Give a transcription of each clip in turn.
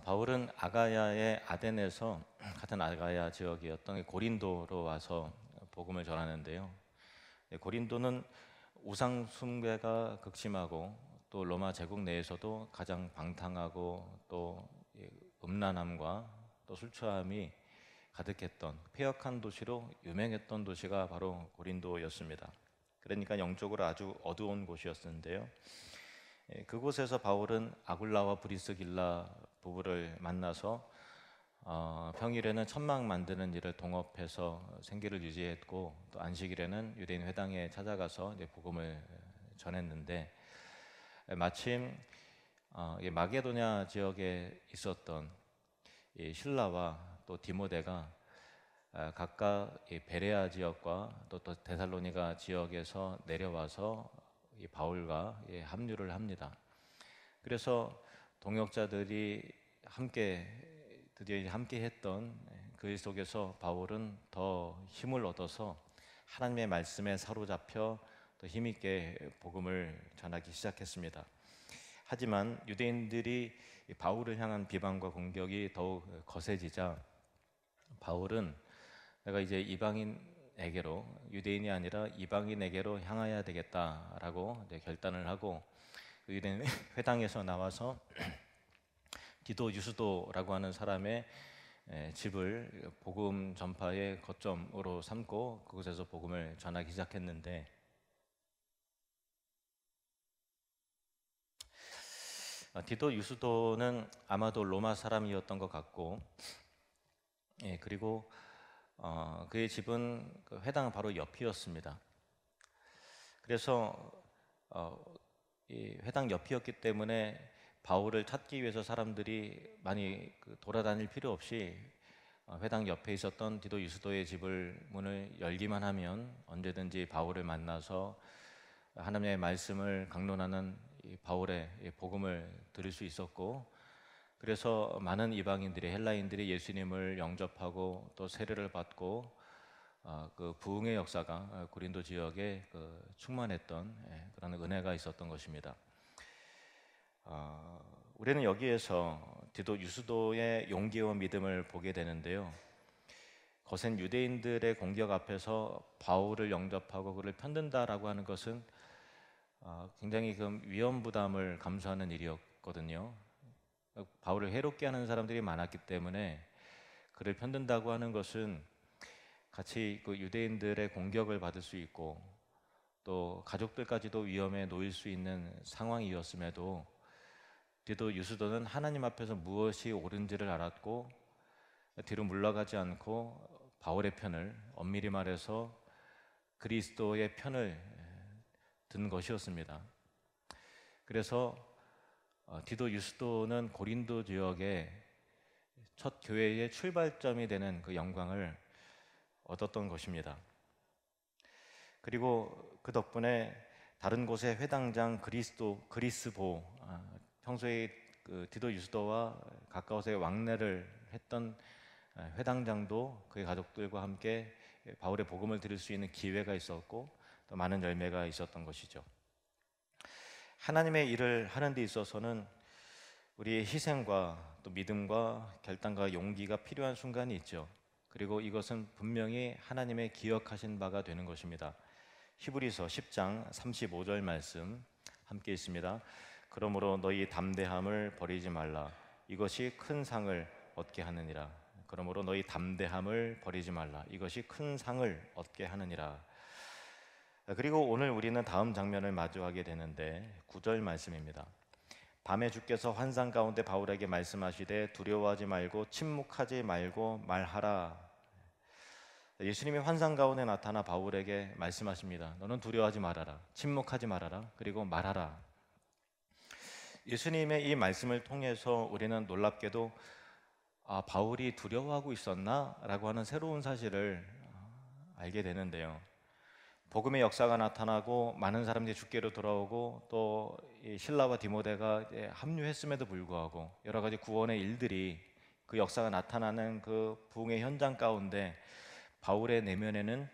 바울은 아가야의 아덴에서 같은 아가야 지역이었던 고린도로 와서 복음을 전하는데요. 고린도는 우상 숭배가 극심하고 또 로마 제국 내에서도 가장 방탕하고 또 음란함과 또 술 취함이 가득했던 폐역한 도시로 유명했던 도시가 바로 고린도였습니다. 그러니까 영적으로 아주 어두운 곳이었는데요. 그곳에서 바울은 아굴라와 브리스길라 부부를 만나서 평일에는 천막 만드는 일을 동업해서 생계를 유지했고, 또 안식일에는 유대인 회당에 찾아가서 이제 복음을 전했는데, 마침 이 마게도냐 지역에 있었던 이 신라와 또 디모데가 각각 이 베레아 지역과 또 데살로니가 지역에서 내려와서 이 바울과 합류를 합니다. 그래서 동역자들이 드디어 함께 했던 그 속에서 바울은 더 힘을 얻어서 하나님의 말씀에 사로잡혀 더 힘있게 복음을 전하기 시작했습니다. 하지만 유대인들이 바울을 향한 비방과 공격이 더욱 거세지자 바울은 내가 이제 이방인에게로, 유대인이 아니라 이방인에게로 향해야 되겠다라고 이제 결단을 하고 유대인 회당에서 나와서 디도 유스도라고 하는 사람의 집을 복음 전파의 거점으로 삼고 그곳에서 복음을 전하기 시작했는데, 디도 유스도는 아마도 로마 사람이었던 것 같고, 그리고 그의 집은 그 회당 바로 옆이었습니다. 그래서 이 회당 옆이었기 때문에 바울을 찾기 위해서 사람들이 많이 돌아다닐 필요 없이 회당 옆에 있었던 디도 유스도의 집을 문을 열기만 하면 언제든지 바울을 만나서 하나님의 말씀을 강론하는 이 바울의 복음을 들을 수 있었고, 그래서 많은 이방인들이, 헬라인들이 예수님을 영접하고 또 세례를 받고 그 부흥의 역사가 고린도 지역에 충만했던 그런 은혜가 있었던 것입니다. 우리는 여기에서 디도 유스도의 용기와 믿음을 보게 되는데요. 거센 유대인들의 공격 앞에서 바울을 영접하고 그를 편든다라고 하는 것은 굉장히 그 위험 부담을 감수하는 일이었거든요. 바울을 해롭게 하는 사람들이 많았기 때문에 그를 편든다고 하는 것은 같이 그 유대인들의 공격을 받을 수 있고 또 가족들까지도 위험에 놓일 수 있는 상황이었음에도 디도 유스도는 하나님 앞에서 무엇이 옳은지를 알았고 뒤로 물러가지 않고 바울의 편을, 엄밀히 말해서 그리스도의 편을 든 것이었습니다. 그래서 디도 유스도는 고린도 지역의 첫 교회의 출발점이 되는 그 영광을 얻었던 것입니다. 그리고 그 덕분에 다른 곳의 회당장 그리스보, 평소에 그 디도 유스도와 가까워서의 왕래를 했던 회당장도 그의 가족들과 함께 바울의 복음을 들을 수 있는 기회가 있었고 또 많은 열매가 있었던 것이죠. 하나님의 일을 하는 데 있어서는 우리의 희생과 또 믿음과 결단과 용기가 필요한 순간이 있죠. 그리고 이것은 분명히 하나님의 기억하신 바가 되는 것입니다. 히브리서 10장 35절 말씀 함께 있습니다. 그러므로 너희 담대함을 버리지 말라. 이것이 큰 상을 얻게 하느니라. 그러므로 너희 담대함을 버리지 말라. 이것이 큰 상을 얻게 하느니라. 그리고 오늘 우리는 다음 장면을 마주하게 되는데 9절 말씀입니다. 밤에 주께서 환상 가운데 바울에게 말씀하시되 두려워하지 말고 침묵하지 말고 말하라. 예수님이 환상 가운데 나타나 바울에게 말씀하십니다. 너는 두려워하지 말아라. 침묵하지 말아라. 그리고 말하라. 예수님의 이 말씀을 통해서 우리는 놀랍게도 바울이 두려워하고 있었나? 라고 하는 새로운 사실을 알게 되는데요. 복음의 역사가 나타나고 많은 사람들이 주께로 돌아오고 또 신라와 디모데가 합류했음에도 불구하고 여러 가지 구원의 일들이 그 역사가 나타나는 그 부흥의 현장 가운데 바울의 내면에는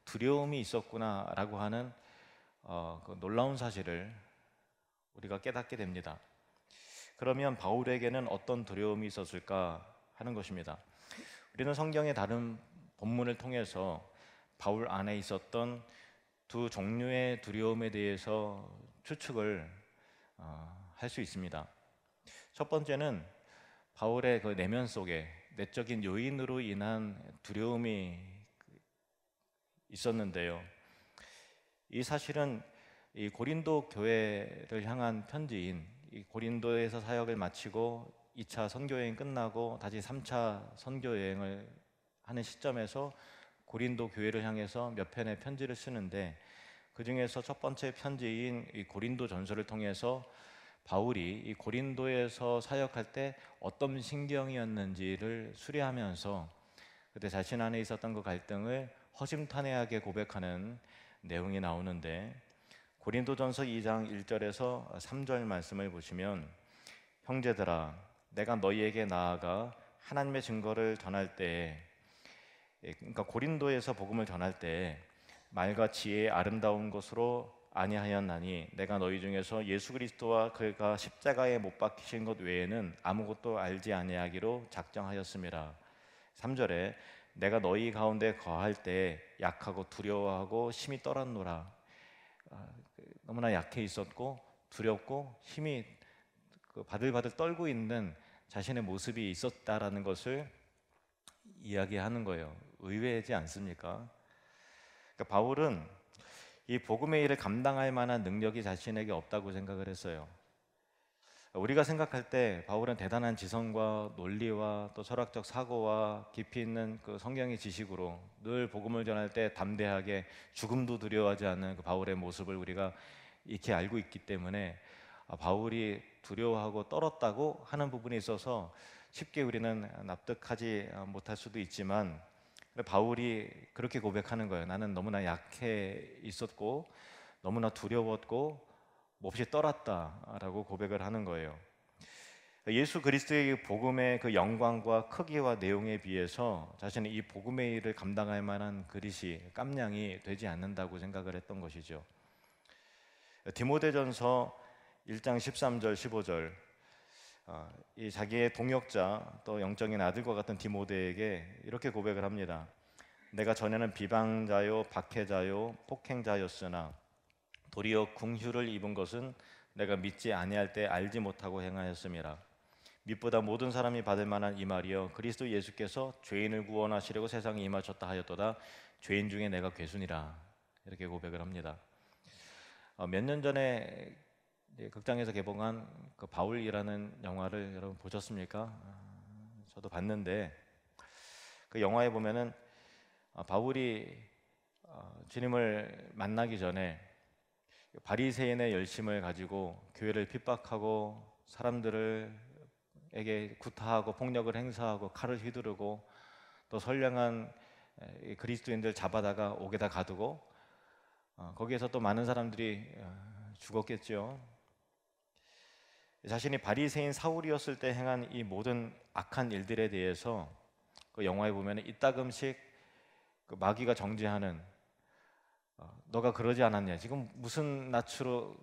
두려움이 있었구나라고 하는 그 놀라운 사실을 우리가 깨닫게 됩니다. 그러면 바울에게는 어떤 두려움이 있었을까 하는 것입니다. 우리는 성경의 다른 본문을 통해서 바울 안에 있었던 두 종류의 두려움에 대해서 추측을 할 수 있습니다. 첫 번째는 바울의 그 내면 속에 내적인 요인으로 인한 두려움이 있었는데요. 이 사실은 이 고린도 교회를 향한 편지인 이 고린도에서 사역을 마치고 2차 선교 여행 끝나고 다시 3차 선교 여행을 하는 시점에서 고린도 교회를 향해서 몇 편의 편지를 쓰는데, 그 중에서 첫 번째 편지인 이 고린도 전서를 통해서 바울이 이 고린도에서 사역할 때 어떤 심경이었는지를 수리하면서 그때 자신 안에 있었던 그 갈등을 허심탄회하게 고백하는 내용이 나오는데, 고린도전서 2장 1절에서 3절 말씀을 보시면, 형제들아 내가 너희에게 나아가 하나님의 증거를 전할 때, 그러니까 고린도에서 복음을 전할 때 말과 지혜의 아름다운 것으로 아니하였나니 내가 너희 중에서 예수 그리스도와 그가 십자가에 못 박히신 것 외에는 아무것도 알지 아니하기로 작정하였음이라. 3절에 내가 너희 가운데 거할 때 약하고 두려워하고 심히 떨었노라. 너무나 약해 있었고 두렵고 힘이 바들바들 떨고 있는 자신의 모습이 있었다라는 것을 이야기하는 거예요. 의외지 않습니까? 그러니까 바울은 이 복음의 일을 감당할 만한 능력이 자신에게 없다고 생각을 했어요. 우리가 생각할 때 바울은 대단한 지성과 논리와 또 철학적 사고와 깊이 있는 그 성경의 지식으로 늘 복음을 전할 때 담대하게 죽음도 두려워하지 않는 그 바울의 모습을 우리가 익히 알고 있기 때문에 바울이 두려워하고 떨었다고 하는 부분에 있어서 쉽게 우리는 납득하지 못할 수도 있지만, 바울이 그렇게 고백하는 거예요. 나는 너무나 약해 있었고 너무나 두려웠고 몹시 떨었다라고 고백을 하는 거예요. 예수 그리스도의 복음의 그 영광과 크기와 내용에 비해서 자신은 이 복음의 일을 감당할 만한 그릇이 깜냥이 되지 않는다고 생각을 했던 것이죠. 디모데전서 1장 13절 15절, 이 자기의 동역자 또 영적인 아들과 같은 디모데에게 이렇게 고백을 합니다. 내가 전에는 비방자요 박해자요 폭행자였으나 도리어 궁휼을 입은 것은 내가 믿지 아니할 때 알지 못하고 행하였음이라. 믿보다 모든 사람이 받을 만한 이 말이여 그리스도 예수께서 죄인을 구원하시려고 세상에 임하셨다 하였도다. 죄인 중에 내가 괴순이라. 이렇게 고백을 합니다. 몇 년 전에 극장에서 개봉한 그 바울이라는 영화를 여러분 보셨습니까? 저도 봤는데 그 영화에 보면은 바울이 주님을 만나기 전에 바리새인의 열심을 가지고 교회를 핍박하고 사람들에게 구타하고 폭력을 행사하고 칼을 휘두르고 또 선량한 그리스도인들 잡아다가 옥에다 가두고 거기에서 또 많은 사람들이 죽었겠죠. 자신이 바리새인 사울이었을 때 행한 이 모든 악한 일들에 대해서 그 영화에 보면 이따금씩 그 마귀가 정죄하는, 너가 그러지 않았냐, 지금 무슨 낯으로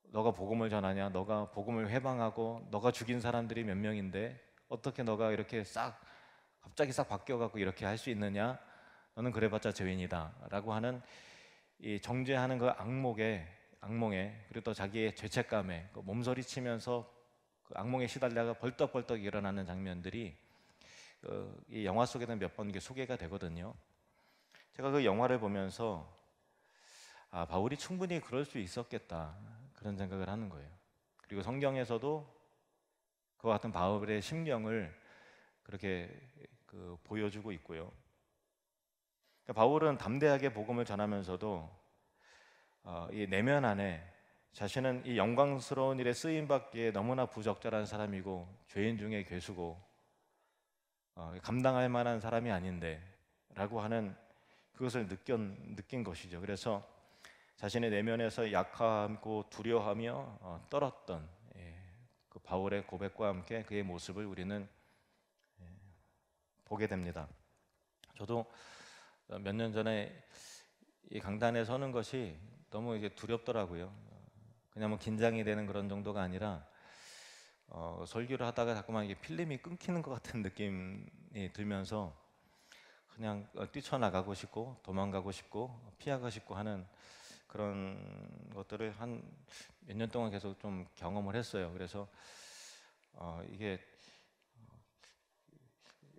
너가 복음을 전하냐, 너가 복음을 회방하고 너가 죽인 사람들이 몇 명인데 어떻게 너가 이렇게 갑자기 싹 바뀌어갖고 이렇게 할 수 있느냐, 너는 그래봤자 죄인이다 라고 하는 이 정죄하는 그 악몽에 그리고 또 자기의 죄책감에 그 몸서리치면서 그 악몽에 시달려가 벌떡벌떡 일어나는 장면들이 이 영화 속에는 몇 번 소개가 되거든요. 제가 그 영화를 보면서 바울이 충분히 그럴 수 있었겠다 그런 생각을 하는 거예요. 그리고 성경에서도 그와 같은 바울의 심경을 그렇게 보여주고 있고요. 그러니까 바울은 담대하게 복음을 전하면서도 이 내면 안에 자신은 이 영광스러운 일에 쓰임받기에 너무나 부적절한 사람이고 죄인 중에 괴수고 감당할 만한 사람이 아닌데 라고 하는 그것을 느낀 것이죠. 그래서 자신의 내면에서 약하고 두려워하며 떨었던 그 바울의 고백과 함께 그의 모습을 우리는 보게 됩니다. 저도 몇 년 전에 이 강단에 서는 것이 너무 이제 두렵더라고요. 그냥 뭐 긴장이 되는 그런 정도가 아니라 설교를 하다가 자꾸만 이게 필름이 끊기는 것 같은 느낌이 들면서 그냥 뛰쳐나가고 싶고 도망가고 싶고 피하고 싶고 하는 그런 것들을 한 몇 년 동안 계속 좀 경험을 했어요. 그래서 이게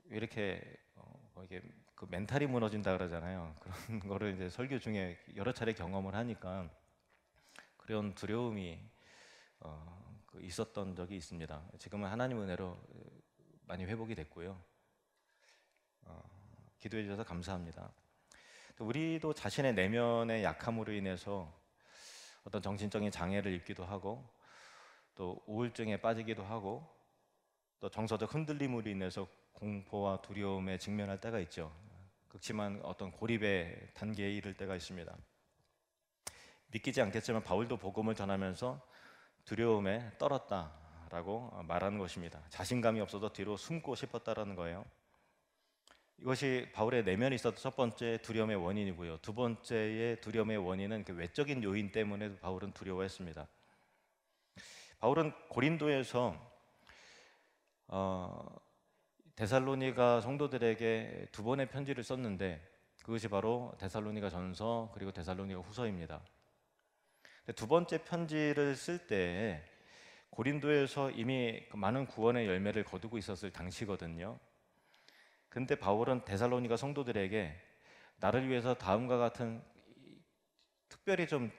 왜 이렇게 이게 그 멘탈이 무너진다 그러잖아요. 그런 거를 이제 설교 중에 여러 차례 경험을 하니까 그런 두려움이 있었던 적이 있습니다. 지금은 하나님 은혜로 많이 회복이 됐고요. 기도해 주셔서 감사합니다. 우리도 자신의 내면의 약함으로 인해서 어떤 정신적인 장애를 입기도 하고 또 우울증에 빠지기도 하고 또 정서적 흔들림으로 인해서 공포와 두려움에 직면할 때가 있죠. 그렇지만 어떤 고립의 단계에 이를 때가 있습니다. 믿기지 않겠지만 바울도 복음을 전하면서 두려움에 떨었다라고 말하는 것입니다. 자신감이 없어서 뒤로 숨고 싶었다라는 거예요. 이것이 바울의 내면에 있었던 첫 번째 두려움의 원인이고요. 두 번째의 두려움의 원인은 그 외적인 요인 때문에 바울은 두려워했습니다. 바울은 고린도에서 데살로니가 성도들에게 두 번의 편지를 썼는데 그것이 바로 데살로니가 전서 그리고 데살로니가 후서입니다. 두 번째 편지를 쓸 때 고린도에서 이미 많은 구원의 열매를 거두고 있었을 당시거든요. 근데 바울은 데살로니가 성도들에게 나를 위해서 다음과 같은 특별히 좀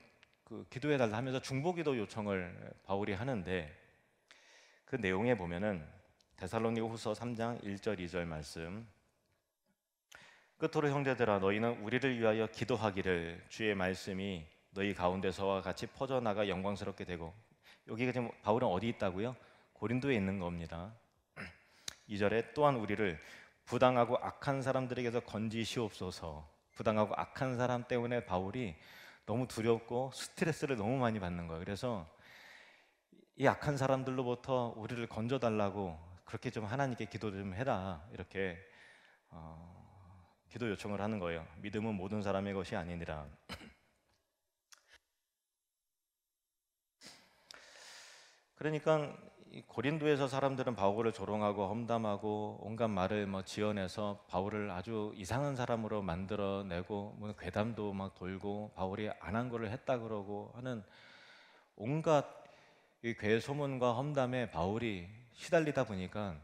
기도해달라 하면서 중보기도 요청을 바울이 하는데 그 내용에 보면은 데살로니가 후서 3장 1절 2절 말씀, 끝으로 형제들아 너희는 우리를 위하여 기도하기를 주의 말씀이 너희 가운데서와 같이 퍼져나가 영광스럽게 되고, 여기가 지금 바울은 어디 있다고요? 고린도에 있는 겁니다. 2절에 또한 우리를 부당하고 악한 사람들에게서 건지시옵소서. 부당하고 악한 사람 때문에 바울이 너무 두렵고 스트레스를 너무 많이 받는 거예요. 그래서 이 악한 사람들로부터 우리를 건져달라고 그렇게 좀 하나님께 기도 좀 해라, 이렇게 기도 요청을 하는 거예요. 믿음은 모든 사람의 것이 아니니라. 그러니까 이 고린도에서 사람들은 바울을 조롱하고 험담하고 온갖 말을 지어내서 바울을 아주 이상한 사람으로 만들어내고 괴담도 막 돌고 바울이 안 한 거를 했다 그러고 하는 온갖 이 괴소문과 험담에 바울이 시달리다 보니까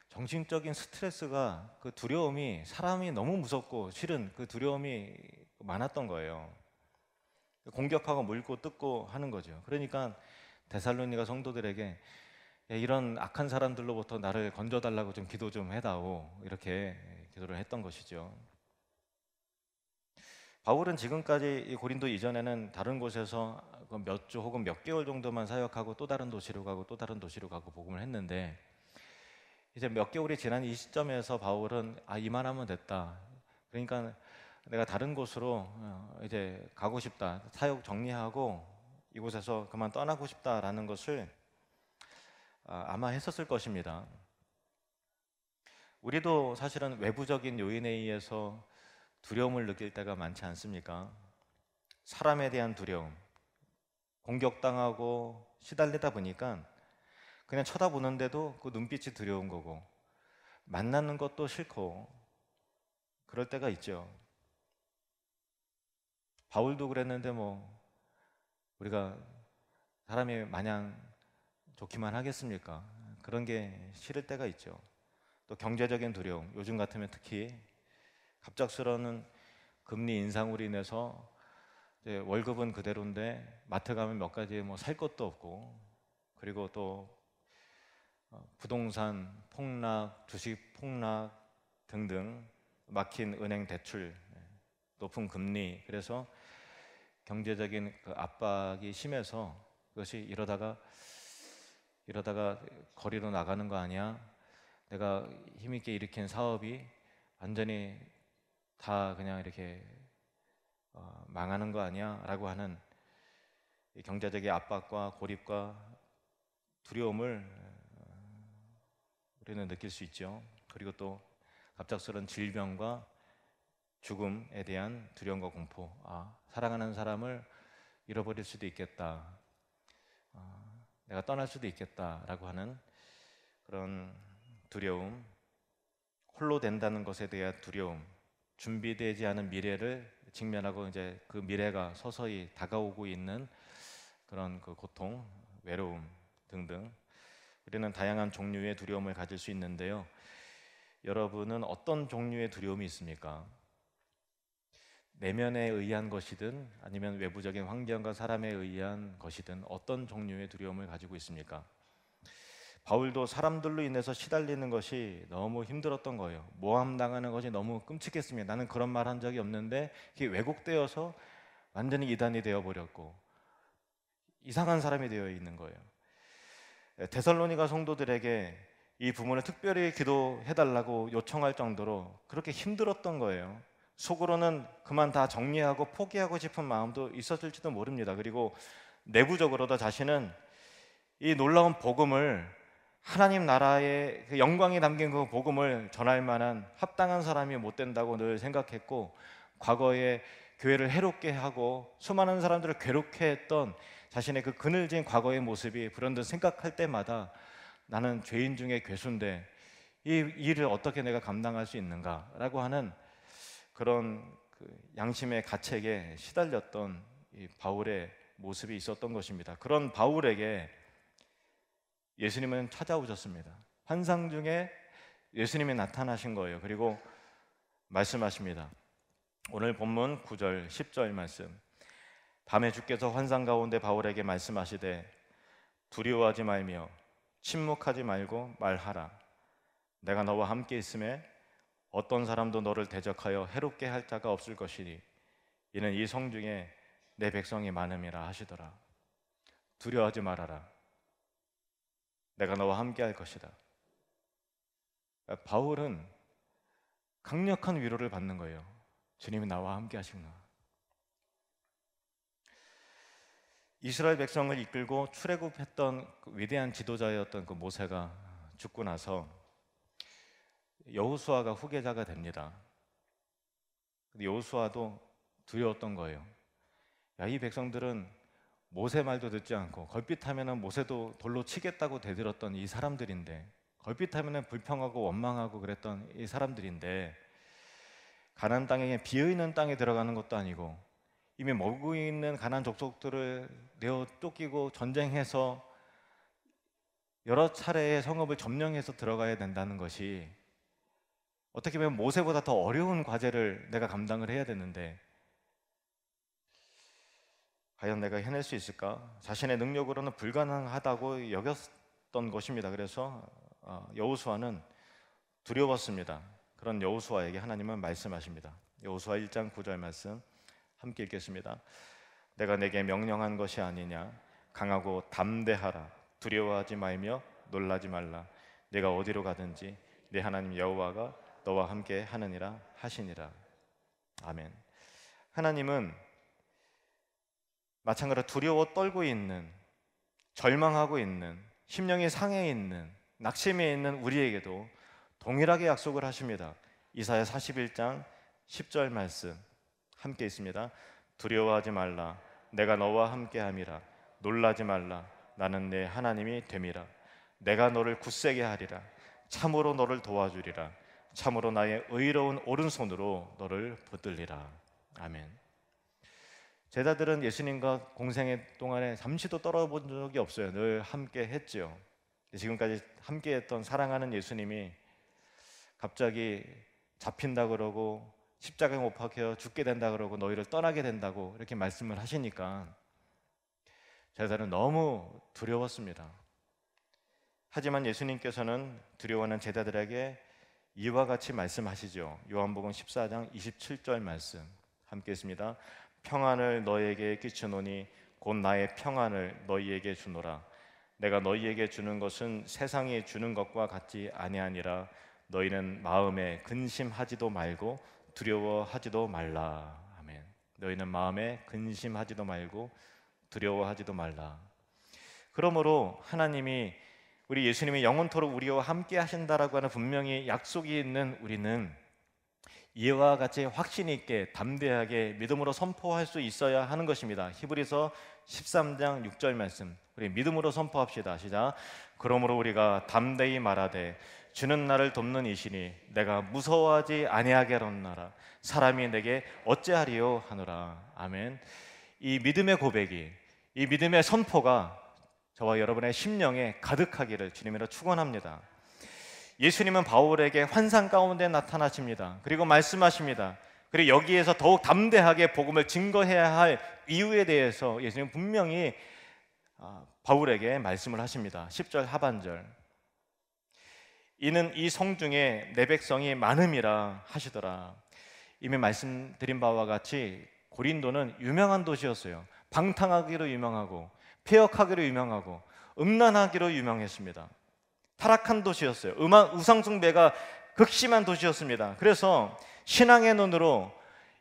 정신적인 스트레스가, 그 두려움이, 사람이 너무 무섭고 싫은 그 두려움이 많았던 거예요. 공격하고 물고 뜯고 하는 거죠. 그러니까 데살로니가 성도들에게 이런 악한 사람들로부터 나를 건져달라고 좀 기도 좀 해다오, 이렇게 기도를 했던 것이죠. 바울은 지금까지 이 고린도 이전에는 다른 곳에서 몇 주 혹은 몇 개월 정도만 사역하고 또 다른 도시로 가고 또 다른 도시로 가고 복음을 했는데, 이제 몇 개월이 지난 이 시점에서 바울은 이만하면 됐다. 그러니까 내가 다른 곳으로 이제 가고 싶다. 사역 정리하고 이곳에서 그만 떠나고 싶다라는 것을 아마 했었을 것입니다. 우리도 사실은 외부적인 요인에 의해서 두려움을 느낄 때가 많지 않습니까? 사람에 대한 두려움, 공격당하고 시달리다 보니까 그냥 쳐다보는데도 그 눈빛이 두려운 거고 만나는 것도 싫고 그럴 때가 있죠. 바울도 그랬는데 우리가 사람이 마냥 좋기만 하겠습니까? 그런 게 싫을 때가 있죠. 또 경제적인 두려움, 요즘 같으면 특히 갑작스러운 금리 인상으로 인해서 이제 월급은 그대로인데 마트 가면 몇 가지 살 것도 없고, 그리고 또 부동산 폭락, 주식 폭락 등등, 막힌 은행 대출, 높은 금리, 그래서 경제적인 그 압박이 심해서 그것이 이러다가 거리로 나가는 거 아니야? 내가 힘있게 일으킨 사업이 완전히 다 그냥 이렇게 망하는 거 아니야? 라고 하는 이 경제적인 압박과 고립과 두려움을 우리는 느낄 수 있죠. 그리고 또 갑작스러운 질병과 죽음에 대한 두려움과 공포, 사랑하는 사람을 잃어버릴 수도 있겠다. 내가 떠날 수도 있겠다라고 하는 그런 두려움, 홀로 된다는 것에 대한 두려움, 준비되지 않은 미래를 직면하고 이제 그 미래가 서서히 다가오고 있는 그런 그 고통, 외로움 등등, 우리는 다양한 종류의 두려움을 가질 수 있는데요. 여러분은 어떤 종류의 두려움이 있습니까? 내면에 의한 것이든 아니면 외부적인 환경과 사람에 의한 것이든 어떤 종류의 두려움을 가지고 있습니까? 바울도 사람들로 인해서 시달리는 것이 너무 힘들었던 거예요. 모함당하는 것이 너무 끔찍했습니다. 나는 그런 말 한 적이 없는데 그게 왜곡되어서 완전히 이단이 되어버렸고 이상한 사람이 되어 있는 거예요. 데살로니가 성도들에게 이 부분을 특별히 기도해달라고 요청할 정도로 그렇게 힘들었던 거예요. 속으로는 그만 다 정리하고 포기하고 싶은 마음도 있었을지도 모릅니다. 그리고 내부적으로도 자신은 이 놀라운 복음을, 하나님 나라의 그 영광이 담긴 그 복음을 전할 만한 합당한 사람이 못 된다고 늘 생각했고, 과거에 교회를 해롭게 하고 수많은 사람들을 괴롭게 했던 자신의 그 그늘진 과거의 모습이 불현듯 생각할 때마다 나는 죄인 중에 괴수인데 이 일을 어떻게 내가 감당할 수 있는가라고 하는 그런 그 양심의 가책에 시달렸던 이 바울의 모습이 있었던 것입니다. 그런 바울에게 예수님은 찾아오셨습니다. 환상 중에 예수님이 나타나신 거예요. 그리고 말씀하십니다. 오늘 본문 9절 10절 말씀. 밤에 주께서 환상 가운데 바울에게 말씀하시되 두려워하지 말며 침묵하지 말고 말하라. 내가 너와 함께 있음에 어떤 사람도 너를 대적하여 해롭게 할 자가 없을 것이니 이는 이 성 중에 내 백성이 많음이라 하시더라. 두려워하지 말아라. 내가 너와 함께 할 것이다. 바울은 강력한 위로를 받는 거예요. 주님이 나와 함께 하시구나. 이스라엘 백성을 이끌고 출애굽했던 그 위대한 지도자였던 그 모세가 죽고 나서 여호수아가 후계자가 됩니다. 근데 여호수아도 두려웠던 거예요. 야, 이 백성들은 모세 말도 듣지 않고 걸핏하면은 모세도 돌로 치겠다고 대들었던 이 사람들인데, 걸핏하면은 불평하고 원망하고 그랬던 이 사람들인데, 가나안 땅에 비어 있는 땅에 들어가는 것도 아니고 이미 먹고 있는 가나안 족속들을 내어 쫓기고 전쟁해서 여러 차례의 성읍을 점령해서 들어가야 된다는 것이 어떻게 보면 모세보다 더 어려운 과제를 내가 감당을 해야 되는데 과연 내가 해낼 수 있을까? 자신의 능력으로는 불가능하다고 여겼던 것입니다. 그래서 여호수아는 두려웠습니다. 그런 여호수아에게 하나님은 말씀하십니다. 여호수아 1장 9절 말씀 함께 읽겠습니다. 내가 내게 명령한 것이 아니냐? 강하고 담대하라. 두려워하지 말며 놀라지 말라. 내가 어디로 가든지 내 하나님 여호와가 너와 함께 하느니라 하시니라. 아멘. 하나님은 마찬가지로 두려워 떨고 있는, 절망하고 있는, 심령이 상해 있는, 낙심해 있는 우리에게도 동일하게 약속을 하십니다. 이사야 41장 10절 말씀 함께 있습니다. 두려워하지 말라. 내가 너와 함께함이라. 놀라지 말라. 나는 내 하나님이 됨이라. 내가 너를 굳세게 하리라. 참으로 너를 도와주리라. 참으로 나의 의로운 오른손으로 너를 붙들리라. 아멘. 제자들은 예수님과 공생의 동안에 잠시도 떨어본 적이 없어요. 늘 함께 했죠. 지금까지 함께 했던 사랑하는 예수님이 갑자기 잡힌다 그러고 십자가에 못 박혀 죽게 된다 그러고 너희를 떠나게 된다고 이렇게 말씀을 하시니까 제자들은 너무 두려웠습니다. 하지만 예수님께서는 두려워하는 제자들에게 이와 같이 말씀하시죠. 요한복음 14장 27절 말씀 함께 했습니다. 평안을 너희에게 끼치노니 곧 나의 평안을 너희에게 주노라. 내가 너희에게 주는 것은 세상이 주는 것과 같지 아니하니라. 너희는 마음에 근심하지도 말고 두려워하지도 말라. 아멘. 너희는 마음에 근심하지도 말고 두려워하지도 말라. 그러므로 하나님이 우리 예수님이 영원토록 우리와 함께 하신다라고 하는 분명히 약속이 있는 우리는 이와 같이 확신 있게 담대하게 믿음으로 선포할 수 있어야 하는 것입니다. 히브리서 13장 6절 말씀 우리 믿음으로 선포합시다. 시작. 그러므로 우리가 담대히 말하되 주는 나를 돕는 이시니 내가 무서워하지 아니하겠노라. 사람이 내게 어찌하리요 하노라. 아멘. 이 믿음의 고백이, 이 믿음의 선포가 저와 여러분의 심령에 가득하기를 주님으로 축원합니다. 예수님은 바울에게 환상 가운데 나타나십니다. 그리고 말씀하십니다. 그리고 여기에서 더욱 담대하게 복음을 증거해야 할 이유에 대해서 예수님은 분명히 바울에게 말씀을 하십니다. 10절 하반절. 이는 이 성 중에 내 백성이 많음이라 하시더라. 이미 말씀드린 바와 같이 고린도는 유명한 도시였어요. 방탕하기로 유명하고 폐역하기로 유명하고 음란하기로 유명했습니다. 타락한 도시였어요. 우상숭배가 극심한 도시였습니다. 그래서 신앙의 눈으로,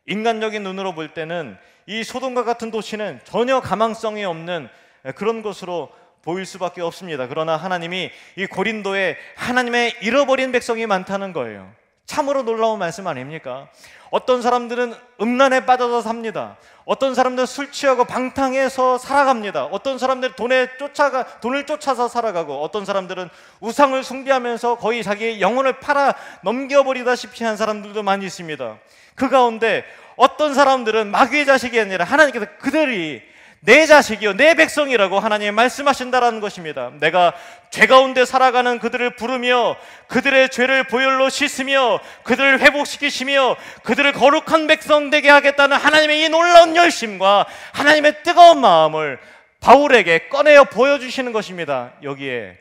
인간적인 눈으로 볼 때는 이 소돔과 같은 도시는 전혀 가망성이 없는 그런 것으로 보일 수밖에 없습니다. 그러나 하나님이 이 고린도에 하나님의 잃어버린 백성이 많다는 거예요. 참으로 놀라운 말씀 아닙니까? 어떤 사람들은 음란에 빠져서 삽니다. 어떤 사람들은 술 취하고 방탕해서 살아갑니다. 어떤 사람들은 돈을 쫓아서 살아가고, 어떤 사람들은 우상을 숭배하면서 거의 자기의 영혼을 팔아 넘겨버리다시피 한 사람들도 많이 있습니다. 그 가운데 어떤 사람들은 마귀의 자식이 아니라 하나님께서 그들이 내 자식이요 내 백성이라고 하나님이 말씀하신다라는 것입니다. 내가 죄 가운데 살아가는 그들을 부르며 그들의 죄를 보혈로 씻으며 그들을 회복시키시며 그들을 거룩한 백성 되게 하겠다는 하나님의 이 놀라운 열심과 하나님의 뜨거운 마음을 바울에게 꺼내어 보여주시는 것입니다. 여기에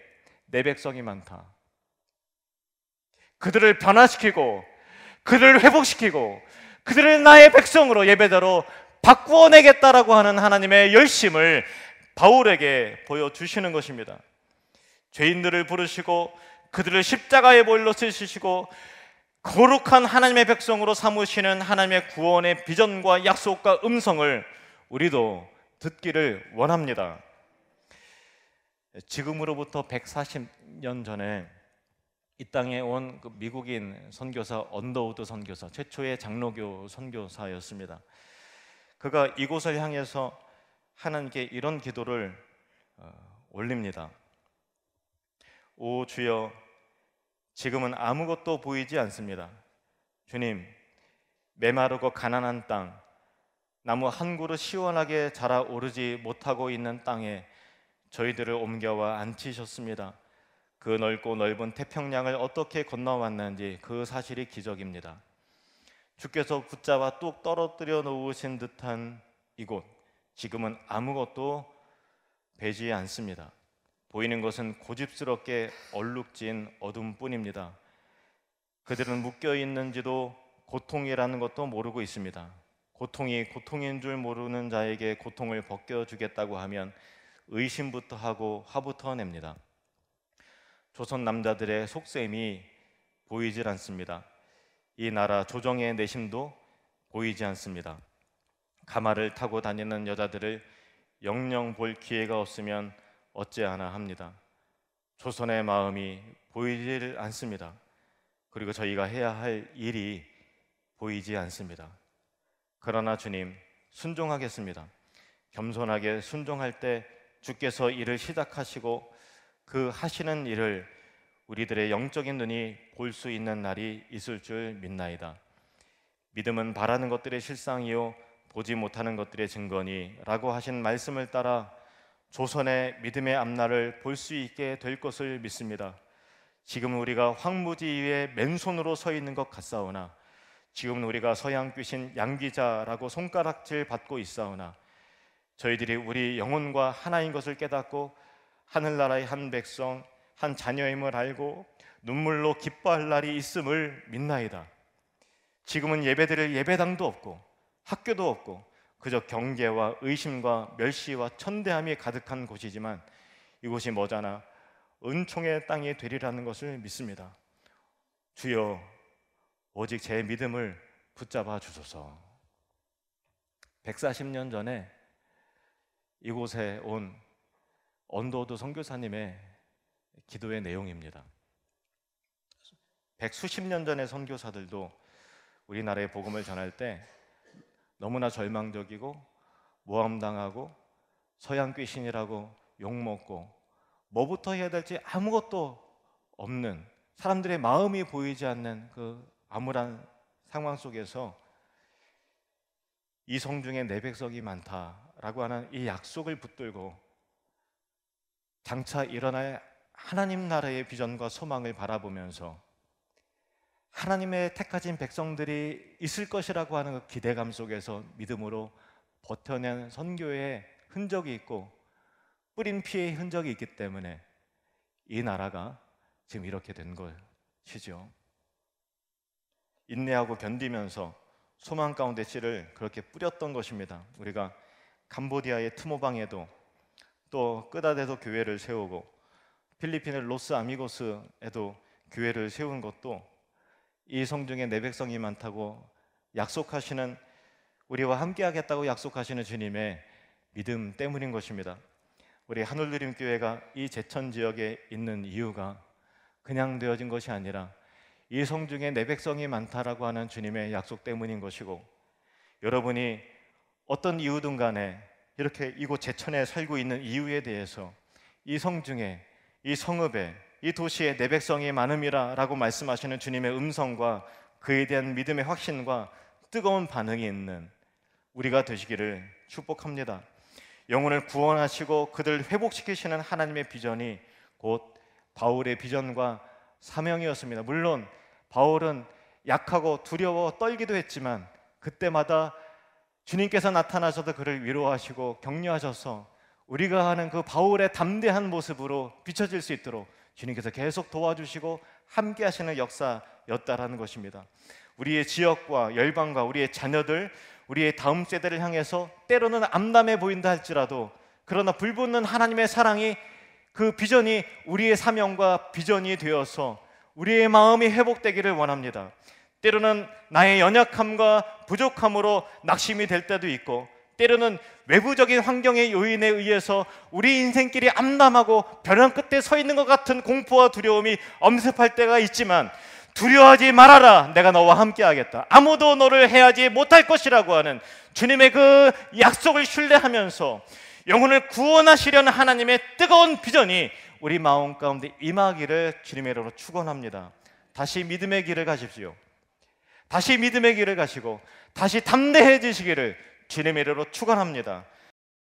내 백성이 많다. 그들을 변화시키고 그들을 회복시키고 그들을 나의 백성으로 예배자로 바꾸어내겠다라고 하는 하나님의 열심을 바울에게 보여주시는 것입니다. 죄인들을 부르시고 그들을 십자가의 보혈로 쓰시고 거룩한 하나님의 백성으로 삼으시는 하나님의 구원의 비전과 약속과 음성을 우리도 듣기를 원합니다. 지금으로부터 140년 전에 이 땅에 온 그 미국인 선교사 언더우드 선교사, 최초의 장로교 선교사였습니다. 그가 이곳을 향해서 하나님께 이런 기도를 올립니다. 오 주여, 지금은 아무것도 보이지 않습니다. 주님, 메마르고 가난한 땅, 나무 한 그루 시원하게 자라오르지 못하고 있는 땅에 저희들을 옮겨와 앉히셨습니다. 그 넓고 넓은 태평양을 어떻게 건너왔는지 그 사실이 기적입니다. 주께서 붙잡아 뚝 떨어뜨려 놓으신 듯한 이곳, 지금은 아무것도 배지 않습니다. 보이는 것은 고집스럽게 얼룩진 어둠뿐입니다. 그들은 묶여 있는지도 고통이라는 것도 모르고 있습니다. 고통이 고통인 줄 모르는 자에게 고통을 벗겨주겠다고 하면 의심부터 하고 화부터 냅니다. 조선 남자들의 속셈이 보이질 않습니다. 이 나라 조정의 내심도 보이지 않습니다. 가마를 타고 다니는 여자들을 영영 볼 기회가 없으면 어찌하나 합니다. 조선의 마음이 보이질 않습니다. 그리고 저희가 해야 할 일이 보이지 않습니다. 그러나 주님, 순종하겠습니다. 겸손하게 순종할 때 주께서 일을 시작하시고 그 하시는 일을 우리들의 영적인 눈이 볼 수 있는 날이 있을 줄 믿나이다. 믿음은 바라는 것들의 실상이요 보지 못하는 것들의 증거니 라고 하신 말씀을 따라 조선의 믿음의 앞날을 볼 수 있게 될 것을 믿습니다. 지금 우리가 황무지 위에 맨손으로 서 있는 것 같사오나, 지금 우리가 서양 귀신 양기자라고 손가락질 받고 있사오나, 저희들이 우리 영혼과 하나인 것을 깨닫고 하늘나라의 한 백성, 한 자녀임을 알고 눈물로 기뻐할 날이 있음을 믿나이다. 지금은 예배드릴 예배당도 없고 학교도 없고 그저 경계와 의심과 멸시와 천대함이 가득한 곳이지만 이곳이 머지않아 은총의 땅이 되리라는 것을 믿습니다. 주여, 오직 제 믿음을 붙잡아 주소서. 140년 전에 이곳에 온 언더우드 선교사님의 기도의 내용입니다. 백수십 년 전의 선교사들도 우리나라의 복음을 전할 때 너무나 절망적이고 모함당하고 서양 귀신이라고 욕먹고 뭐부터 해야 될지 아무것도 없는, 사람들의 마음이 보이지 않는 그 암울한 상황 속에서 이 성중에 내 백성이 많다라고 하는 이 약속을 붙들고 장차 일어날 하나님 나라의 비전과 소망을 바라보면서 하나님의 택하신 백성들이 있을 것이라고 하는 그 기대감 속에서 믿음으로 버텨낸 선교의 흔적이 있고 뿌린 피의 흔적이 있기 때문에 이 나라가 지금 이렇게 된 것이죠. 인내하고 견디면서 소망 가운데 씨를 그렇게 뿌렸던 것입니다. 우리가 캄보디아의 트모방에도 또 끄다데도 교회를 세우고 필리핀의 로스 아미고스에도 교회를 세운 것도 이 성중에 내 백성이 많다고 약속하시는, 우리와 함께 하겠다고 약속하시는 주님의 믿음 때문인 것입니다. 우리 하늘누림교회가 이 제천 지역에 있는 이유가 그냥 되어진 것이 아니라 이 성중에 내 백성이 많다라고 하는 주님의 약속 때문인 것이고, 여러분이 어떤 이유든 간에 이렇게 이곳 제천에 살고 있는 이유에 대해서 이 성중에, 이 성읍에, 이 도시에 내 백성이 많음이라 라고 말씀하시는 주님의 음성과 그에 대한 믿음의 확신과 뜨거운 반응이 있는 우리가 되시기를 축복합니다. 영혼을 구원하시고 그들 회복시키시는 하나님의 비전이 곧 바울의 비전과 사명이었습니다. 물론 바울은 약하고 두려워 떨기도 했지만 그때마다 주님께서 나타나셔서 그를 위로하시고 격려하셔서 우리가 하는 그 바울의 담대한 모습으로 비춰질 수 있도록 주님께서 계속 도와주시고 함께 하시는 역사였다라는 것입니다. 우리의 지역과 열방과 우리의 자녀들, 우리의 다음 세대를 향해서 때로는 암담해 보인다 할지라도 그러나 불붙는 하나님의 사랑이, 그 비전이 우리의 사명과 비전이 되어서 우리의 마음이 회복되기를 원합니다. 때로는 나의 연약함과 부족함으로 낙심이 될 때도 있고, 때로는 외부적인 환경의 요인에 의해서 우리 인생길이 암담하고 벼랑 끝에 서 있는 것 같은 공포와 두려움이 엄습할 때가 있지만, 두려워하지 말아라, 내가 너와 함께 하겠다, 아무도 너를 해하지 못할 것이라고 하는 주님의 그 약속을 신뢰하면서 영혼을 구원하시려는 하나님의 뜨거운 비전이 우리 마음 가운데 임하기를 주님의 이름으로 축원합니다. 다시 믿음의 길을 가십시오. 다시 믿음의 길을 가시고 다시 담대해지시기를 주님의 이름으로 축원합니다.